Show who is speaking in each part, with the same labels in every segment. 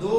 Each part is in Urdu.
Speaker 1: 2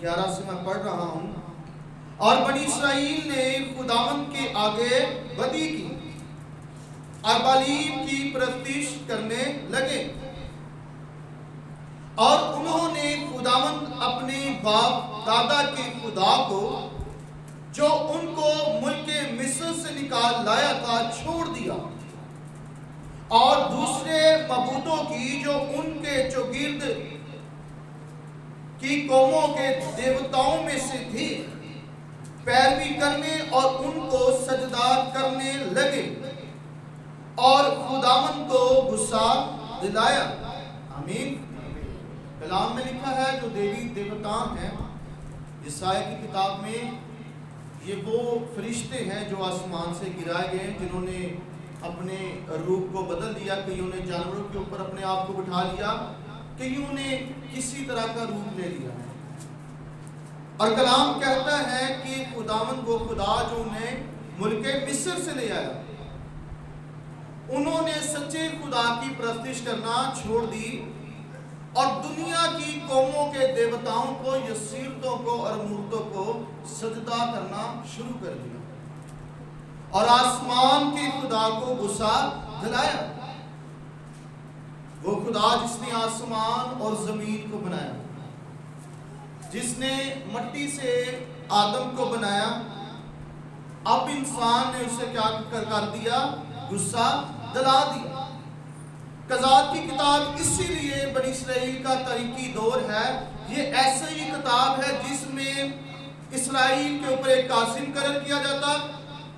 Speaker 1: 11 سے میں پڑھ رہا ہوں. اور بنی اسرائیل نے خداوند کے آگے بدی کی اور بالیم کی پرستش کرنے لگے، اور انہوں نے خداوند اپنے باپ دادا کے خدا کو جو ان کو ملک مصر سے نکال لایا تھا چھوڑ دیا، اور دوسرے معبودوں کی جو ان کے چوگرد کی قوموں کے دیوتاؤں میں سے تھی پیروی کرنے اور ان کو سجدہ کرنے لگے، اور خداوند کو غصہ دلایا. آمین. کلام میں لکھا ہے جو دیوی دیوتا ہیں یسایا کی کتاب میں، یہ وہ فرشتے ہیں جو آسمان سے گرائے گئے ہیں، جنہوں نے اپنے روپ کو بدل دیا. کئیوں نے جانوروں کے اوپر اپنے آپ کو بٹھا لیا، کئیوں نے کسی طرح کا روپ لے لیا. اور کلام کہتا ہے کہ خداوند وہ خدا جو انہیں ملک مصر سے لے آیا، انہوں نے سچے خدا کی پرستش کرنا چھوڑ دی اور دنیا کی قوموں کے دیوتاؤں کو، یسیرتوں کو اور مورتوں کو سجدہ کرنا شروع کر دیا، اور آسمان کے خدا کو غصہ دلایا. وہ خدا جس نے آسمان اور زمین کو بنایا، جس نے مٹی سے آدم کو بنایا، اب انسان نے اسے کیا کر دیا؟ غصہ دلا دیا. قضات کی کتاب اسی لیے بنی اسرائیل کا تاریخی دور ہے. یہ ایسی ہی کتاب ہے جس میں اسرائیل کے اوپر ایک قاضی مقرر کیا جاتا.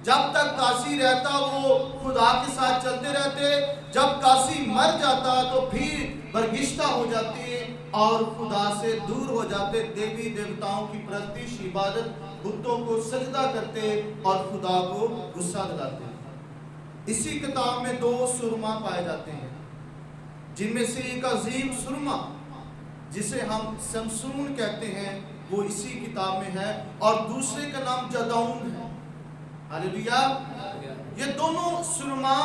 Speaker 1: جب تک قاضی رہتا وہ خدا کے ساتھ چلتے رہتے، جب قاضی مر جاتا تو پھر برگشتہ ہو جاتے اور خدا سے دور ہو جاتے، دیوی دیوتاؤں کی پرستش، عبادت، بتوں کو سجدہ کرتے اور خدا کو غصہ دلاتے. اسی کتاب میں 2 سرما پائے جاتے ہیں، جن میں سے ایک عظیم سرما جسے ہم سمسون کہتے ہیں وہ اسی کتاب میں ہے، اور دوسرے کا نام جدعون ہے. ہاللیلویا. یہ دونوں سرما،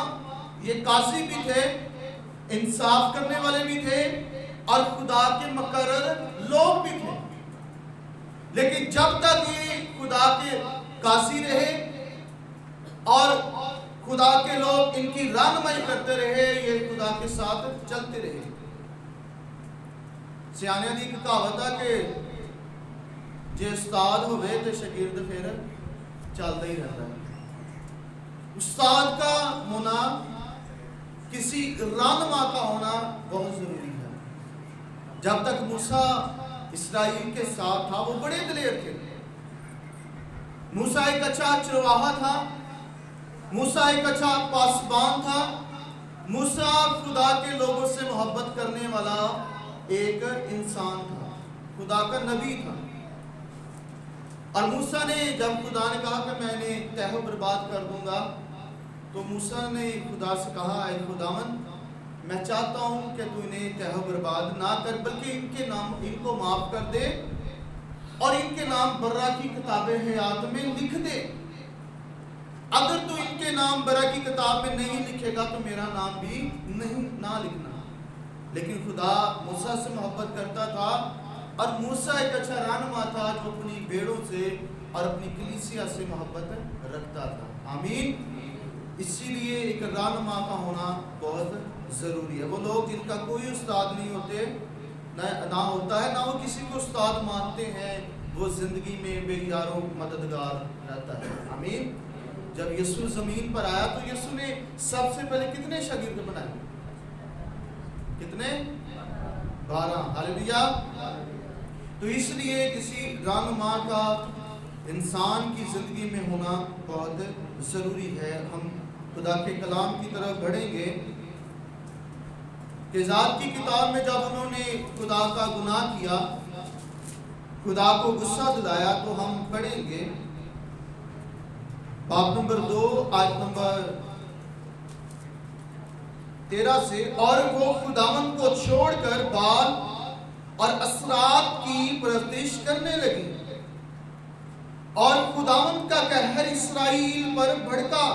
Speaker 1: یہ قاضی بھی تھے، انصاف کرنے والے بھی تھے اور خدا کے مقرر لوگ بھی تھے. لیکن جب تک یہ خدا کے قاضی رہے اور خدا کے لوگ ان کی رہنمائی کرتے رہے، یہ خدا کے ساتھ چلتے رہے. سیانے دی کہاوت ہے کہ جے استاد ہوئے تو شاگرد پھر چلتا ہی رہتا ہے. استاد کا ہونا، کسی رہنما کا ہونا بہت ضروری ہے. جب تک موسیٰ اسرائیل کے ساتھ تھا وہ بڑے دلیر تھے. موسیٰ ایک اچھا چرواہا تھا، موسیٰ ایک اچھا پاسبان تھا، موسیٰ خدا کے لوگوں سے محبت کرنے والا ایک انسان تھا، خدا کا نبی تھا. اور موسیٰ نے جب خدا نے کہا کہ میں نے تہہ و برباد کر دوں گا، تو موسیٰ نے خدا سے کہا اے خداوند میں چاہتا ہوں کہ تو انہیں تہہ و برباد نہ کر، بلکہ ان کو معاف کر دے اور ان کے نام برہ کی کتاب حیات میں لکھ دے. اگر تو ان کے نام برہ کی کتاب میں نہیں لکھے گا تو میرا نام بھی نہ لکھنا. لیکن خدا موسیٰ سے محبت کرتا تھا، اور موسیٰ ایک اچھا رہنما تھا جو اپنی بیڑوں سے اور اپنی کلیسیا سے محبت رکھتا تھا. آمین. اسی لیے ایک رہنما کا ہونا بہت ضروری ہے. وہ لوگ جن کا کوئی استاد نہیں ہوتے نہ ہوتا ہے، نہ وہ کسی کو استاد مانتے ہیں، وہ زندگی میں بے یارو مددگار رہتا ہے. آمین. جب یسوع زمین پر آیا تو یسوع نے سب سے پہلے کتنے شاگرد بنائے؟ کتنے؟ 12. ہاللیلویا. تو اس لیے کسی رہنما کا انسان کی زندگی میں ہونا بہت ضروری ہے. ہم خدا کے کلام کی طرف بڑھیں گے کہ ذات کی کتاب میں جب انہوں نے خدا کا گناہ کیا، خدا کو غصہ دلایا، تو ہم پڑھیں گے باب نمبر 2 آیت نمبر 13 سے. اور وہ خداوند کو چھوڑ کر بال اور اسرات کی پرستش کرنے لگی، اور خداوند کا قہر اسرائیل پر بھڑکا،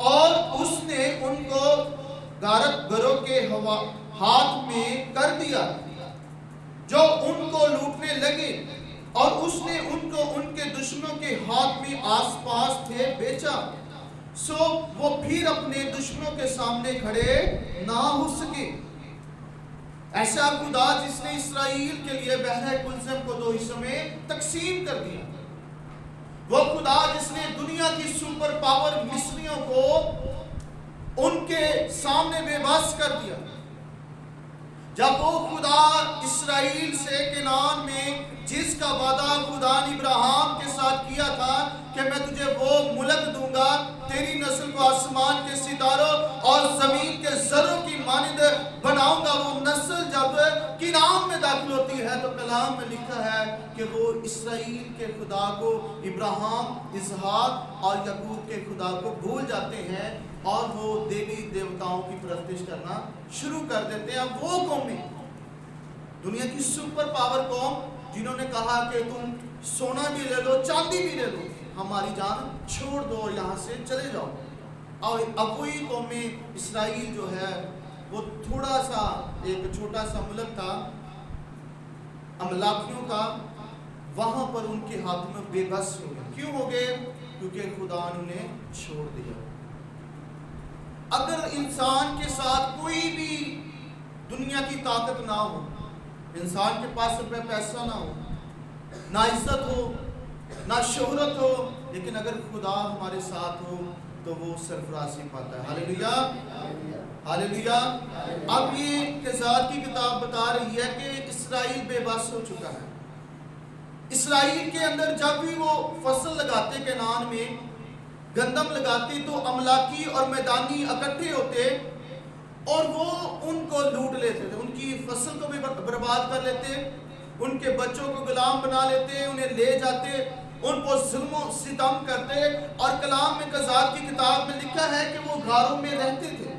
Speaker 1: اور اس نے ان کو غارت گروں کے ہاتھ میں کر دیا جو ان کو لوٹنے اور اس نے ان کو ان کے دشمنوں کے ہاتھ میں آس پاس تھے بیچا، سو وہ پھر اپنے دشمنوں کے سامنے کھڑے نہ ہو سکے۔ ایسا خدا جس نے اسرائیل کے لیے بحر کلزم کو 2 حصوں میں تقسیم کر دیا، وہ خدا جس نے دنیا کی سپر پاور مصریوں کو ان کے سامنے بے بس کر دیا، جب وہ خدا اسرائیل سے کنعان میں جس کا وعدہ خدا نے ابراہیم کے ساتھ کیا تھا کہ میں تجھے وہ ملک دوں گا، تیری نسل کو آسمان کے ستاروں اور زمین کے ذروں کی مانند بناؤں گا، وہ نسل جب کنعان میں داخل ہوتی ہے تو کلام میں لکھا ہے کہ وہ اسرائیل کے خدا کو، ابراہیم، اسحاق اور یعقوب کے خدا کو بھول جاتے ہیں اور وہ دیوی دیوتاؤں کی پرستش کرنا شروع کر دیتے ہیں۔ اب وہ قومیں، دنیا کی سپر پاور قوم، جنہوں نے کہا کہ تم سونا بھی لے لو، چاندی بھی لے لو، ہماری جان چھوڑ دو اور یہاں سے چلے جاؤ۔ اور اب وہی قومیں، اسرائیل جو ہے وہ تھوڑا سا ایک چھوٹا سا ملک تھا املاکیوں کا، وہاں پر ان کے ہاتھ میں بے بس ہو گئے۔ کیوں ہو گئے؟ کیونکہ خدا نے انہیں چھوڑ دیا۔ اگر انسان کے ساتھ کوئی بھی دنیا کی طاقت نہ ہو، انسان کے پاس روپے پیسہ نہ ہو، نہ عزت ہو، نہ شہرت ہو، لیکن اگر خدا ہمارے ساتھ ہو تو وہ سرفرازی پاتا ہے۔ ہاللیلویا، ہاللیلویا۔ اب یہ قضات کی کتاب بتا رہی ہے کہ اسرائیل بے بس ہو چکا ہے۔ اسرائیل کے اندر جب بھی وہ فصل لگاتے کنعان میں، گندم لگاتے تو املاکی اور میدانی اکٹھے ہوتے اور وہ ان کو لوٹ لیتے تھے، ان کی فصل کو بھی برباد کر لیتے، ان کے بچوں کو غلام بنا لیتے، انہیں لے جاتے، ان کو ظلم و ستم کرتے۔ اور کلام میں قضات کی کتاب میں لکھا ہے کہ وہ غاروں میں رہتے تھے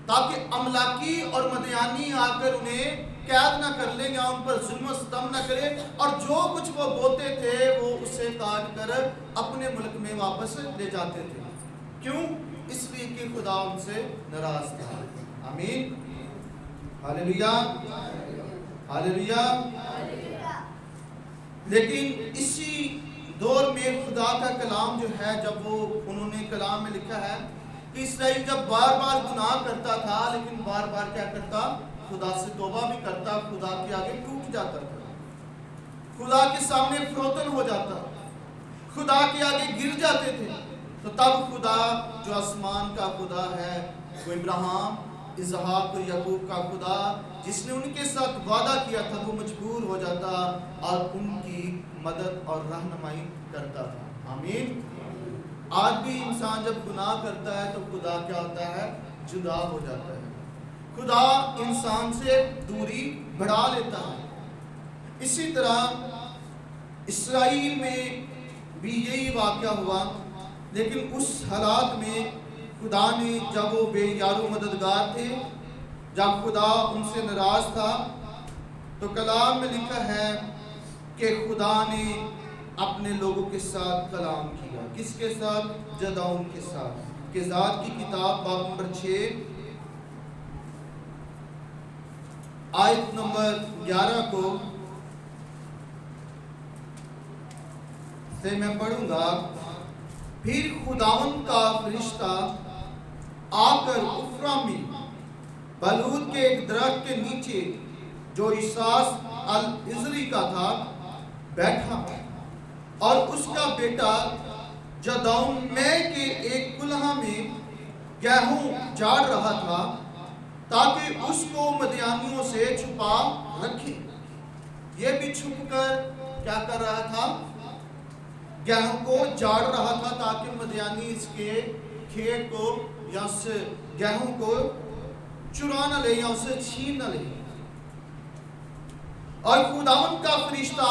Speaker 1: تاکہ املاکی اور مدیانی آ کر انہیں قید نہ کر لیں یا ان پر ظلم و ستم نہ کرے، اور جو کچھ وہ بوتے تھے وہ اسے کاٹ کر اپنے ملک میں واپس لے جاتے تھے۔ کیوں؟ اس لیے کہ خدا ان سے ناراض تھا۔ آمین، ہاللیلویا، ہاللیلویا۔ لیکن اسی دور میں خدا کا کلام جو ہے، جب وہ انہوں نے کلام میں لکھا ہے کہ اسرائیل جب بار بار گناہ کرتا تھا لیکن بار بار کیا کرتا؟ خدا سے توبہ بھی کرتا، خدا کے آگے ٹوٹ جاتا تھا، خدا کے سامنے فروتن ہو جاتا، خدا کے آگے گر جاتے تھے، تو تب خدا جو آسمان کا خدا ہے، وہ ابراہیم، اسحاق اور یعقوب کا خدا جس نے ان کے ساتھ وعدہ کیا تھا، وہ مجبور ہو جاتا اور ان کی مدد اور رہنمائی کرتا تھا۔ آمین۔ آج بھی انسان جب گناہ کرتا ہے تو خدا کیا ہوتا ہے؟ جدا ہو جاتا ہے، خدا انسان سے دوری بڑھا لیتا ہے۔ اسی طرح اسرائیل میں بھی یہی واقعہ ہوا، لیکن اس حالات میں خدا نے، جب وہ بے یار و مددگار تھے، جب خدا ان سے ناراض تھا، تو کلام میں لکھا ہے کہ خدا نے اپنے لوگوں کے ساتھ کلام کیا۔ کس کے ساتھ؟ جدعون کے ساتھ۔ قضات کی کتاب باب نمبر 6 آیت نمبر 11 کو سے میں پڑھوں گا۔ پھر خداوند کا فرشتہ آ کر عفرا میں بلود کے ایک درخت کے نیچے جو اساس العزری کا تھا بیٹھا، اور اس کا بیٹا جدعون میں کے ایک کلہا میں گیہوں جاڑ رہا تھا تاکہ اس کو مدیانیوں سے چھپا رکھے۔ یہ بھی چھپ کر کیا کر رہا تھا؟ گیہوں کو جاڑ رہا تھا تاکہ مدیانی اس کے کھیت کو یا اس گیہوں کو چرا نہ لے یا اسے چھین نہ لے۔ اور خداوند کا فرشتہ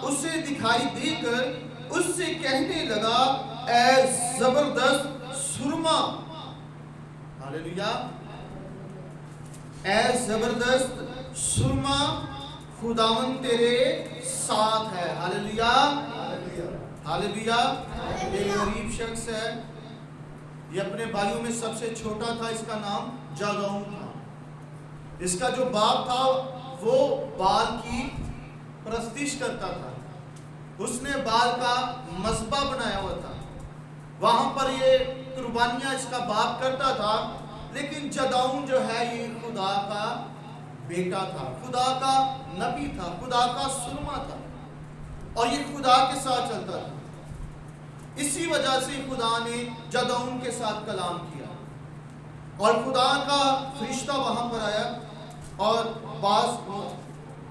Speaker 1: اسے دکھائی دے کر اس سے کہنے لگا، اے زبردست سرما، ہاللیلویا، اے زبردست سرما، خداوند تیرے ساتھ ہے۔ ہاللیلویا، ہاللیلویا۔ ایک غریب شخص ہے، یہ اپنے بھائیوں میں سب سے چھوٹا تھا، اس کا نام جدعون تھا۔ اس کا جو باپ تھا وہ بال کی پرستش کرتا تھا، اس نے بال کا مذبح بنایا ہوا تھا، وہاں پر یہ قربانیاں اس کا باپ کرتا تھا، لیکن جدعون جو ہے یہ خدا کا بیٹا تھا، خدا کا نبی تھا، خدا کا سرما تھا، اور یہ خدا کے ساتھ چلتا تھا۔ اسی وجہ سے خدا نے جدعون کے ساتھ کلام کیا، اور خدا کا فرشتہ وہاں پر آیا، اور بعض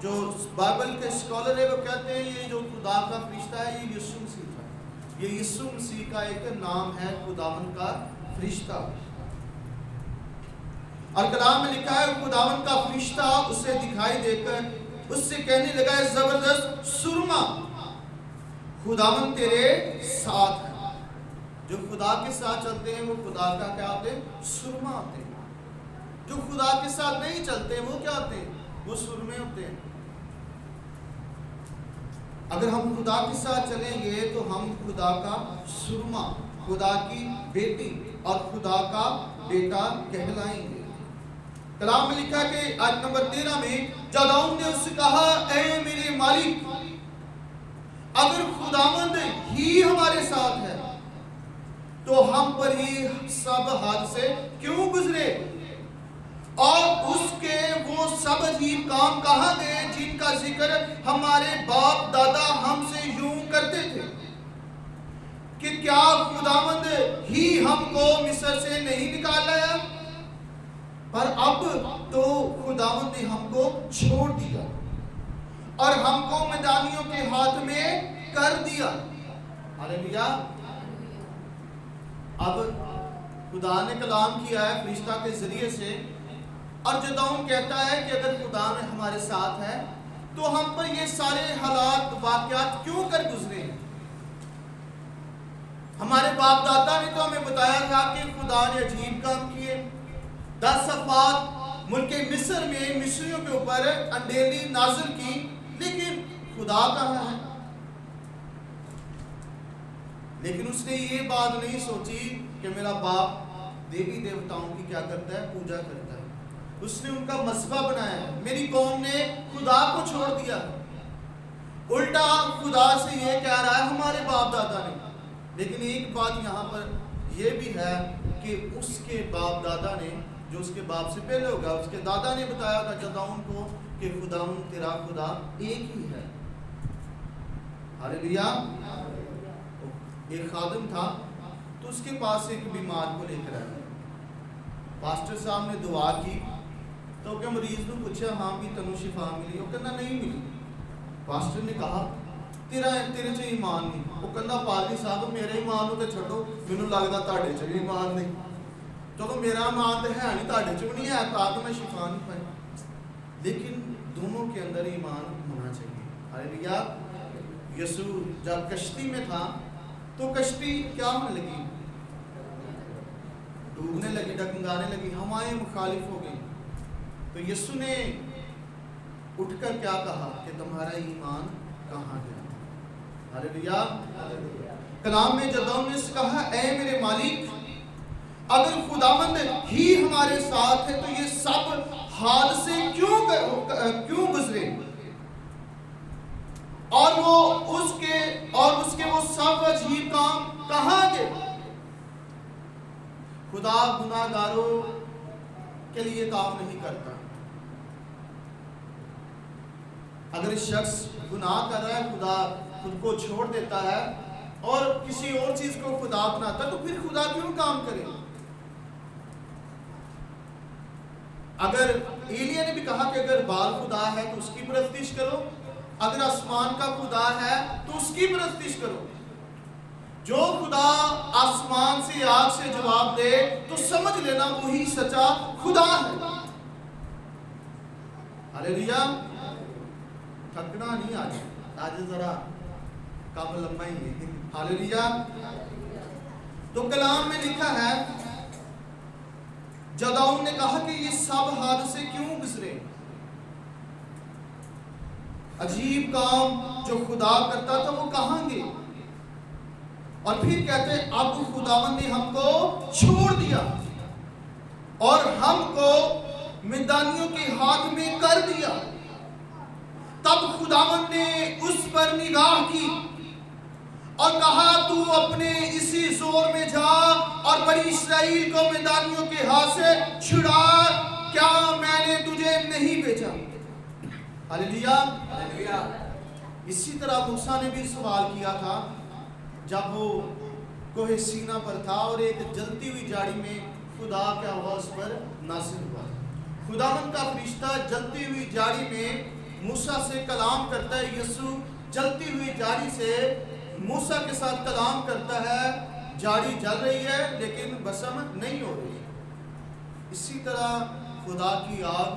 Speaker 1: جو بائبل کے اسکالر ہے وہ کہتے ہیں یہ جو خدا کا فرشتہ ہے یہ یسوع مسیح تھا، یہ یسوع مسیح کا ایک نام ہے، خداوند کا فرشتہ۔ اور کلام میں لکھا ہے خداوند کا فرشتہ اسے دکھائی دے کر اس سے کہنے لگا ہے زبردست سرما، خداوند تیرے ساتھ ہے۔ جو خدا کے ساتھ چلتے ہیں وہ خدا کا کیا ہوتے ہیں؟ سرما ہوتے ہیں۔ جو خدا کے ساتھ نہیں چلتے وہ کیا ہوتے ہیں؟ وہ سرمے ہوتے ہیں۔ اگر ہم خدا کے ساتھ چلیں گے تو ہم خدا کا سرما، خدا کی بیٹی اور خدا کا بیٹا کہلائیں گے۔ کلام میں لکھا کہ آیت نمبر 13 میں جدعون نے اس سے کہا اے میرے مالک، اگر خداوند ہی ہمارے ساتھ ہے تو ہم پر یہ سب حادثے کیوں گزرے، اور اس کے وہ سب عجیب کام کہاں گئے جن کا ذکر ہمارے باپ دادا ہم سے یوں کرتے تھے، کہ کیا خداوند ہی ہم کو مصر سے نہیں نکال لایا؟ پر اب تو خداوند نے ہم کو چھوڑ دیا اور ہم کو مدانیوں کے ہاتھ میں کر دیا۔ ہاللیلویا۔ اب خدا نے کلام کیا ہے فرشتہ کے ذریعے سے، اور جدعون کہتا ہے کہ اگر خدا نے ہمارے ساتھ ہے تو ہم پر یہ سارے حالات واقعات کیوں کر گزرے ہیں؟ ہمارے باپ دادا نے تو ہمیں بتایا تھا کہ خدا نے عجیب کام کیے، 10 صفات ملک مصر میں مصریوں کے اوپر اندھیری نازل کی، لیکن خدا کہاں ہے؟ لیکن اس نے یہ بات نہیں سوچی کہ میرا باپ دیوی دیوتاؤں کی کیا کرتا ہے؟ پوجا کرتا ہے، اس نے ان کا مذبح بنایا ہے۔ میری قوم نے خدا کو چھوڑ دیا، الٹا خدا سے یہ کہہ رہا ہے ہمارے باپ دادا نے۔ لیکن ایک بات یہاں پر یہ بھی ہے کہ اس کے باپ دادا نے، جو اس کے باپ سے پہلے ہوگا، اس کے دادا نے بتایا تھا جدعون کو کہ خداوند تیرا خدا ایک ہی ہے۔ ہاللیلویا۔ ایک خادم تھا تو اس کے پاس ایک بیمار کو لے کر آیا، پاسٹر صاحب نے دعا کی تو کہ مریض نے پوچھا ہاں بھی تنو شفا ملی؟ وہ کہنا نہیں ملی۔ پاسٹر نے کہا تیرے چ ایمان نہیں۔ وہ کہنا پادری صاحب میرا ایمان تو چھڈو، مینوں لگدا تہاڈے چ بھی ایمان نہیں۔ چلو میرا ایمان تو ہے نہیں، تہاڈے چ بھی نہیں ہے، تو میں شفا نہیں پائی۔ لیکن دونوں کے اندر ایمان ہونا چاہیے۔ ہاللیلویا۔ یسوع جب کشتی میں تھا تو کشتی کیا ہونے لگی؟ ڈوبنے لگی، ڈگمگانے لگی، ہوائیں مخالف ہو گئی۔ تو یسوع نے اٹھ کر کیا کہا کہ تمہارا ایمان کہاں گیا؟ ہاللیلویا۔ کلام میں جدعون نے کہا اے میرے مالک، اگر خداوند ہی ہمارے ساتھ ہے تو یہ سب حادثے کیوں گزرے، اور اس کے وہ سب عجیب کام کہاں گئے؟ خدا گناہ گاروں کے لیے کام نہیں کرتا۔ اگر شخص گناہ کر رہا ہے، خدا خود کو چھوڑ دیتا ہے اور کسی اور چیز کو خدا بناتا ہے، تو پھر خدا کیوں کام کرے؟ اگر ایلیا نے بھی کہا کہ اگر بال خدا ہے تو اس کی پرستش کرو، اگر آسمان کا خدا ہے تو اس کی پرستش کرو۔ جو خدا آسمان سے آگ سے جواب دے تو سمجھ لینا وہی سچا خدا ہے۔ ہاللیلویا۔ تھکنا نہیں آج ذرا کام لمبا ہی ہے۔ ہاللیلویا۔ تو کلام میں لکھا ہے جدعون نے کہا کہ یہ سب حادثے کیوں گزرے؟ عجیب کام جو خدا کرتا تھا وہ کہاں گئے؟ اور پھر کہتے ہیں اب خداوند نے ہم کو چھوڑ دیا اور ہم کو مدانیوں کے ہاتھ میں کر دیا۔ تب خداوند نے اس پر نگاہ کی اور کہا تو اپنے اسی زور میں جا اور بنی اسرائیل کو میدانیوں کے ہاتھ سے چھڑا، کیا میں نے تجھے نہیں بھیجا؟ ہاللیلویہ۔ اسی طرح موسیٰ نے بھی سوال کیا تھا جب وہ کوہ سینا پر تھا اور ایک جلتی ہوئی جھاڑی میں خدا کا آواز پر نازل ہوا۔ خداوند کا فرشتہ جلتی ہوئی جھاڑی میں موسیٰ سے کلام کرتا ہے۔ یسوع جلتی ہوئی جھاڑی سے موسیٰ کے ساتھ کلام کرتا ہے۔ جھاڑی جل رہی ہے لیکن بسم نہیں ہو رہی۔ اسی طرح خدا کی آگ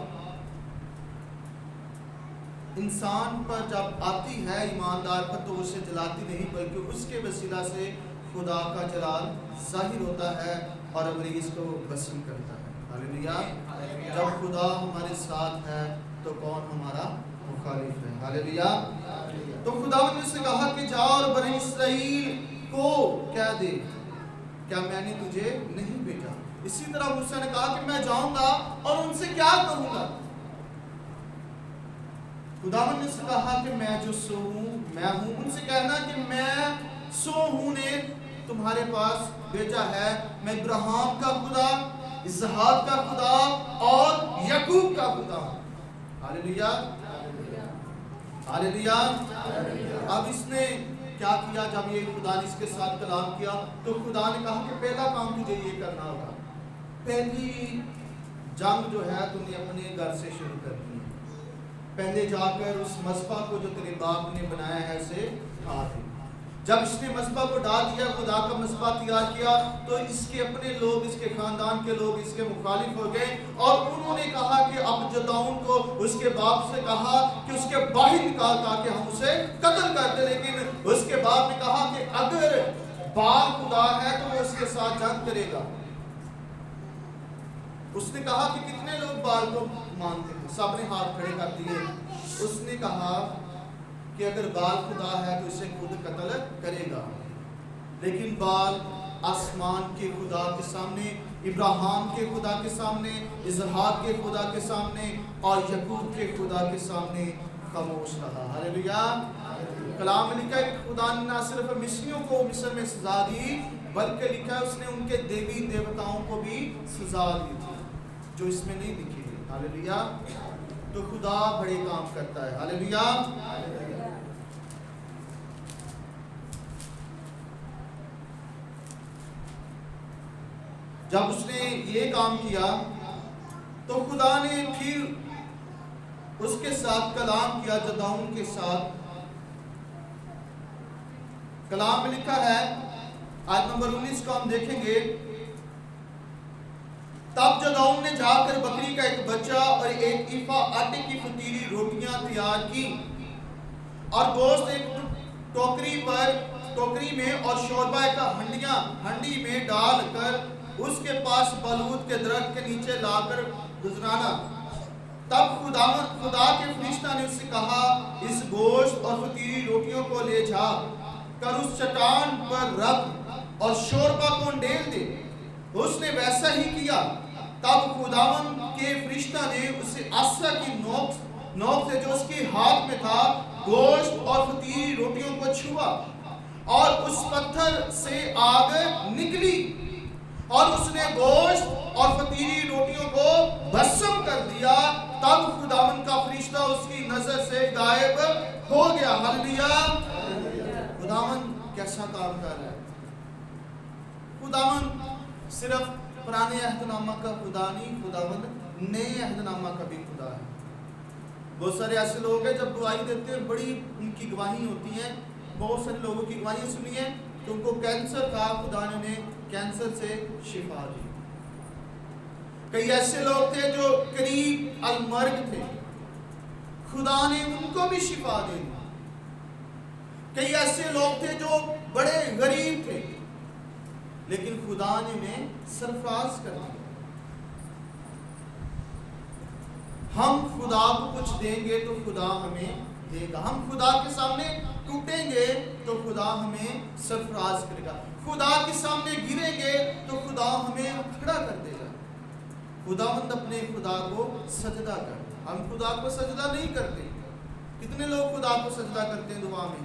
Speaker 1: انسان پر جب آتی ہے ایماندار پر تو اسے جلاتی نہیں، بلکہ اس کے وسیلہ سے خدا کا جلال ظاہر ہوتا ہے اور ابلیس کو بسم کرتا ہے۔ ہاللیلویہ۔ جب خدا ہمارے ساتھ ہے تو کون ہمارا مخالف ہے؟ ہاللیلویہ۔ تو خدا نے اس سے کہا کہ جا اور بنی اسرائیل کو کہہ دے، کیا میں نے تجھے نہیں بھیجا؟ اسی طرح موسیٰ نے کہا کہ میں جاؤں گا اور ان سے کیا کہوں گا؟ خداوند نے کہا کہ میں جو سو ہوں میں ہوں، ان سے کہنا کہ میں سو ہوں نے تمہارے پاس بھیجا ہے۔ میں ابراہیم کا خدا، اسحاق کا خدا اور یعقوب کا خدا ہوں۔ ہاللیلویہ، ہاللیلویہ۔ اب اس نے کیا کیا؟ جب یہ خدا نے اس کے ساتھ کلام کیا تو خدا نے کہا کہ پہلا کام تجھے یہ کرنا ہوگا، پہلی جنگ جو ہے تم نے اپنے گھر سے شروع کرنی ہے۔ پہلے جا کر اس مذبح کو جو تیرے باپ نے بنایا ہے اسے ڈھا دے۔ جب اس نے مذبح کو ڈھا دیا، خدا کا مذبح تیار کیا، تو اس کے اپنے لوگ، اس کے خاندان کے لوگ اس کے مخالف ہو گئے اور انہوں نے کہا کہ اب جدعون کو اس کے باپ سے کہا کہ اس کے باہر نکال تاکہ ہم اسے قتل کر دیں، لیکن اس کے باپ نے کہا کہ اگر بال خدا ہے تو وہ اس کے ساتھ جنگ کرے گا۔ اس نے کہا کہ کتنے لوگ بال کو مانتے ہیں؟ سب نے ہاتھ کھڑے کر دیے۔ اس نے کہا کہ اگر بال خدا ہے تو اسے خود قتل کرے گا، لیکن بال آسمان کے خدا کے سامنے، ابراہیم کے خدا کے سامنے، اسحاق کے خدا کے سامنے اور یعقوب کے خدا کے سامنے خاموش رہا۔ ہاللیلویہ۔ کلام میں لکھا ہے کہ خدا نے نہ صرف مصریوں کو مصر میں سزا دی، بلکہ لکھا ہے اس نے ان کے دیوی دیوتاؤں کو بھی سزا دی تھی جو اس میں نہیں لکھی ہے۔ ہاللیلویہ۔ تو خدا بڑے کام کرتا ہے۔ ہاللیلویہ۔ جب اس نے یہ کام کیا تو خدا نے پھر اس کے ساتھ کلام کیا، جدعون کے ساتھ۔ کلام میں لکھا ہے آیت نمبر 19 کو ہم دیکھیں گے، تب جدعون نے جا کر بکری کا ایک بچہ اور ایک ایفا آٹے کی فتیلی روٹیاں تیار کی اور گوشت ایک ٹوکری میں اور شوربہ ایک ہنڈی میں ڈال کر اس کے پاس بلوت کے درخت کے نیچے لا کر گزرانا۔ تب خدا کے فرشتہ نے اس سے کہا، اس گوشت اور فتیلی روٹیوں کو لے جا کر اس چٹان پر رکھ اور شوربہ کو ڈال دے۔ اس نے ویسا ہی کیا۔ تب خداوند کے فرشتہ نے اسے عصا کی نوک سے جو اس کے ہاتھ میں تھا گوشت اور فتیلی روٹیوں کو چھوا اور اس پتھر سے آگ نکلی اور اس نے گوشت اور فتیلی روٹیوں کو بھسم کر دیا۔ تب خداوند کا فرشتہ اس کی نظر سے غائب ہو گیا۔ ہاللیلویہ۔ خداوند کیسا کام کر رہا ہے؟ خداوند صرف پرانے عہد نامہ کا خدا نہیں، خداوند نئے عہد نامہ کا بھی خدا ہے۔ بہت سارے ایسے لوگ ہیں جب گواہی دیتے ہیں بڑی ان کی گواہی ہوتی ہے، بہت سارے لوگوں کی گواہی سنی ہے کہ ان کو کینسر تھا، خدا نے انہیں کینسر سے شفا دی۔ کئی ایسے لوگ تھے جو قریب المرگ تھے، خدا نے ان کو بھی شفا دی۔ کئی ایسے لوگ تھے جو بڑے غریب تھے لیکن خدا نے انہیں سرفراز کر دیا۔ ہم خدا کو کچھ دیں گے تو خدا ہمیں دے گا، ہم خدا کے سامنے ٹوٹیں گے تو خدا ہمیں سرفراز کرے گا، خدا کے سامنے گریں گے تو خدا ہمیں کھڑا کر دے گا۔ خداوند اپنے خدا کو سجدہ کر، ہم خدا کو سجدہ نہیں کرتے۔ کتنے لوگ خدا کو سجدہ کرتے ہیں دعا میں؟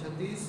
Speaker 1: 36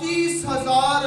Speaker 1: 30,000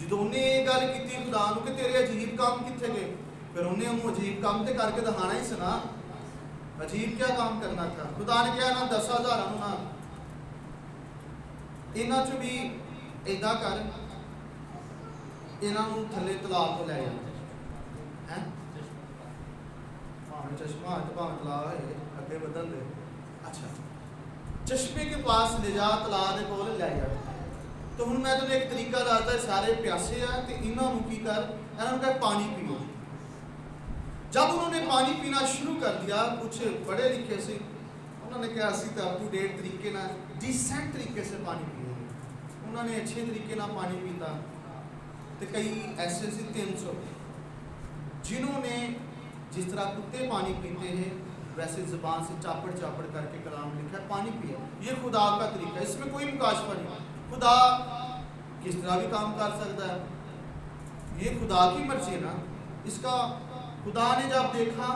Speaker 1: ਜਦੋਂ ਉਹਨੇ ਇਹ ਗੱਲ ਕੀਤੀ ਖੁਦਾ ਨੂੰ ਕਿ ਤੇਰੇ ਅਜੀਬ ਕੰਮ ਕਿੱਥੇ ਗਏ, پھر انہیں ہم عجیب کام تے کر کے دکھانا ہی سنا. عجیب کیا کام کرنا تھا. خدا نے کہا نا 10,000 نا انہاں چ بھی ایدا کر انہاں نوں تھلے تلااب کو لے جا ہیں چشمہ تلا ہے اگے بدل دے. اچھا چشمے کے پاس لے جا تلااب کے کول لے جا. تو ہوں میں تمہیں ایک طریقہ دستا ہے. سارے پیاسے ہیں تو انہوں نے کی کر انہوں نے کہا پانی پیو. جب انہوں نے پانی پینا شروع کر دیا کچھ پڑھے لکھے سے انہوں نے کہا اسی تو اپ ٹو ڈیٹ طریقے نہ ڈیسنٹ طریقے سے پانی پیو. انہوں نے اچھے طریقے نہ پانی پیتا. تو کئی ایسے سے 300 جنہوں نے جس طرح کتے پانی پیتے ہیں ویسے زبان سے چاپڑ چاپڑ کر کے کلام لکھا ہے پانی پیا. یہ خدا کا طریقہ ہے. اس میں کوئی مکاشفہ نہیں. خدا کس طرح بھی کام کر سکتا ہے. یہ خدا کی مرضی ہے نا. اس کا خدا نے جب دیکھا